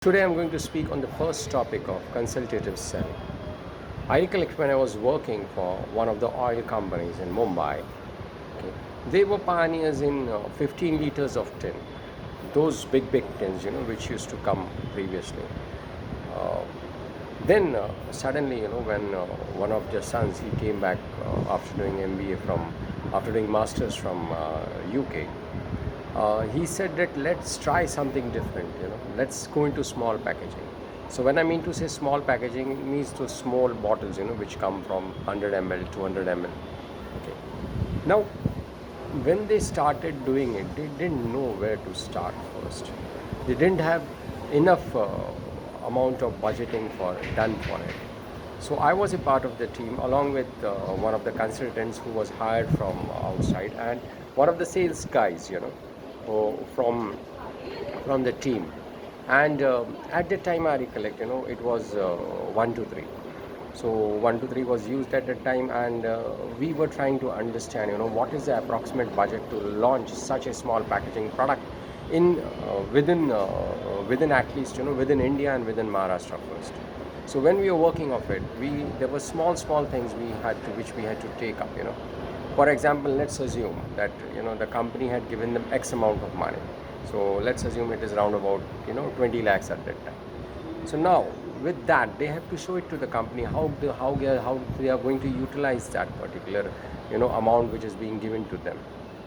Today I'm going to speak on the first topic of consultative selling. I recollect when I was working for one of the oil companies in Mumbai. Okay, they were pioneers in 15 liters of tin, those big tins, which used to come previously. Uh, then suddenly, when one of their sons he came back after doing MBA from after doing masters from UK. He said that let's try something different, let's go into small packaging. So when I mean to say small packaging, it means those small bottles, which come from 100 ml, 200 ml. Okay. Now, when they started doing it, they didn't know where to start first. They didn't have enough amount of budgeting for done for it. So I was a part of the team along with one of the consultants who was hired from outside and one of the sales guys, from the team. And at that time, I recollect, it was 1 to 3. So 1 to 3 was used at that time, and we were trying to understand, what is the approximate budget to launch such a small packaging product in within at least within India and within Maharashtra first. So when we were working of it, we there were small things which we had to take up. For example, let's assume that the company had given them X amount of money. So let's assume it is around about 20 lakhs at that time. So now with that, they have to show it to the company how they are going to utilize that particular amount which is being given to them.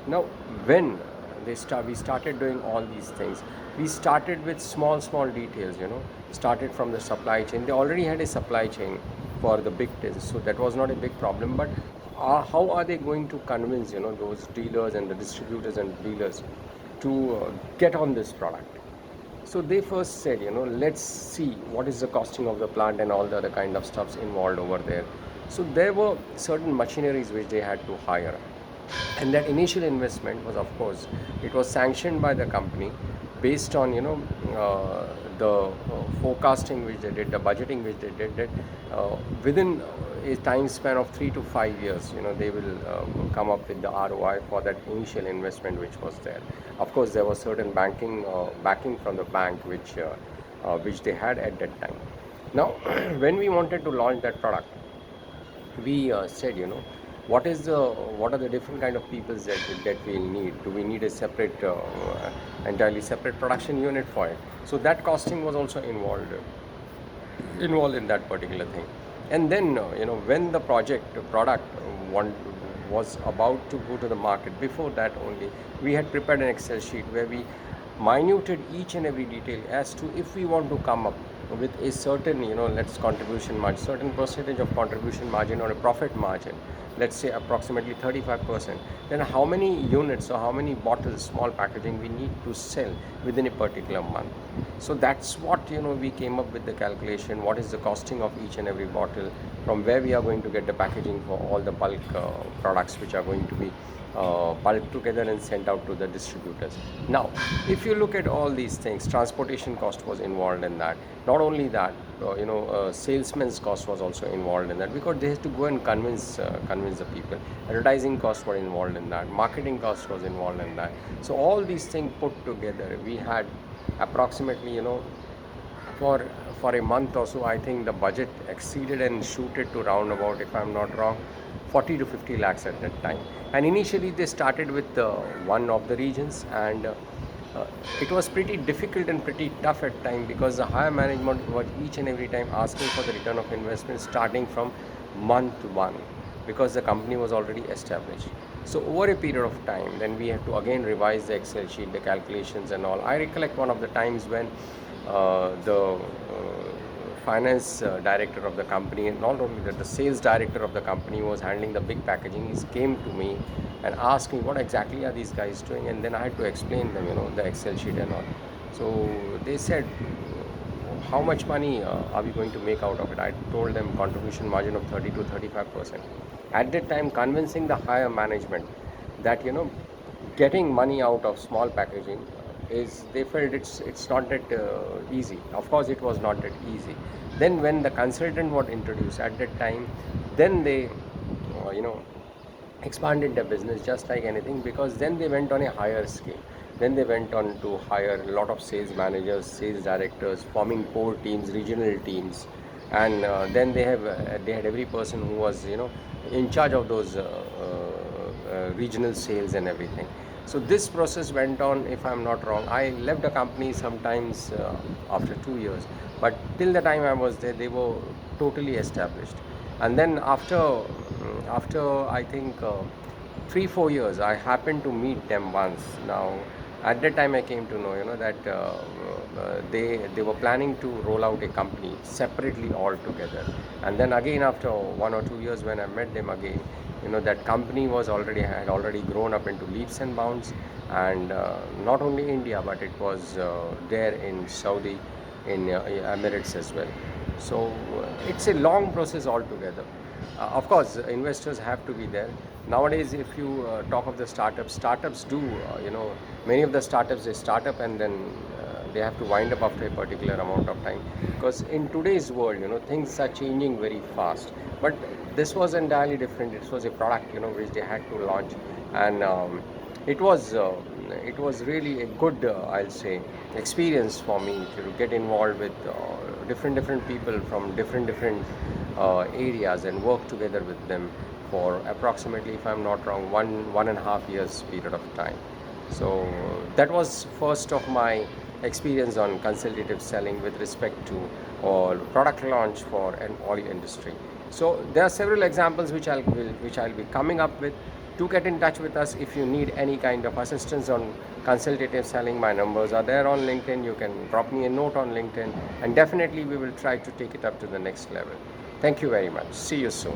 Now when we started doing all these things. We started with small details. Started from the supply chain. They already had a supply chain for the big tins, so that was not a big problem. But how are they going to convince those dealers and the distributors and dealers to get on this product? So they first said, let's see what is the costing of the plant and all the other kind of stuffs involved over there. So there were certain machineries which they had to hire, and that initial investment was, of course, it was sanctioned by the company based on the forecasting which they did, the budgeting which they did, that within a time span of 3 to 5 years, they will come up with the ROI for that initial investment which was there. Of course, there was certain backing from the bank which they had at that time. Now when we wanted to launch that product, we said, what are the different kind of people that we need? Do we need a separate, entirely separate production unit for it? So that costing was also involved in that particular thing. And then, when the product one was about to go to the market, before that only, we had prepared an Excel sheet where we minuted each and every detail as to if we want to come up with a certain, let's contribution margin, certain percentage of contribution margin or a profit margin, let's say approximately 35%, then how many units or how many bottles, small packaging, we need to sell within a particular month. So that's what we came up with the calculation. What is the costing of each and every bottle? From where we are going to get the packaging for all the bulk products which are going to be bulked together and sent out to the distributors. Now, if you look at all these things, transportation cost was involved in that. Not only that, salesman's cost was also involved in that, because they had to go and convince the people. Advertising costs were involved in that. Marketing cost was involved in that. So all these things put together, we had approximately, for a month or so, I think the budget exceeded and shooted to round about, if I'm not wrong, 40 to 50 lakhs at that time. And initially they started with one of the regions, and it was pretty difficult and pretty tough at time, because the higher management was each and every time asking for the return of investment starting from month one, because the company was already established. So over a period of time, then we have to again revise the Excel sheet, the calculations and all. I recollect one of the times when the finance director of the company, and not only that, the sales director of the company was handling the big packaging. He came to me and asked me what exactly are these guys doing, and then I had to explain them, the Excel sheet and all. So they said, how much money are we going to make out of it? I told them contribution margin of 30 to 35%. At that time, convincing the higher management that getting money out of small packaging is, they felt it's not that easy. Of course, it was not that easy. Then when the consultant was introduced at that time, then they expanded their business just like anything, because then they went on a higher scale. Then they went on to hire a lot of sales managers, sales directors, forming core teams, regional teams, and then they had every person who was in charge of those regional sales and everything. So this process went on, if I'm not wrong. I left the company sometimes after 2 years, but till the time I was there, they were totally established. And then after I think 3 4 years, I happened to meet them once. Now, at that time, I came to know, that they were planning to roll out a company separately altogether. And then again, after 1 or 2 years, when I met them again, that company had already grown up into leaps and bounds, and not only India, but it was there in Saudi, in Emirates as well. So it's a long process altogether. Of course, investors have to be there. Nowadays, if you talk of the startups do, many of the startups, they start up and then they have to wind up after a particular amount of time. Because in today's world, things are changing very fast. But this was entirely different. It was a product, which they had to launch, and it was uh, it was really a good, I'll say, experience for me to get involved with different people from different areas and work together with them for approximately, if I'm not wrong, 1.5 years period of time. So that was first of my experience on consultative selling with respect to or product launch for an oil industry. So there are several examples which I'll be coming up with. Do get in touch with us if you need any kind of assistance on consultative selling. My numbers are there on LinkedIn. You can drop me a note on LinkedIn, and definitely we will try to take it up to the next level. Thank you very much. See you soon.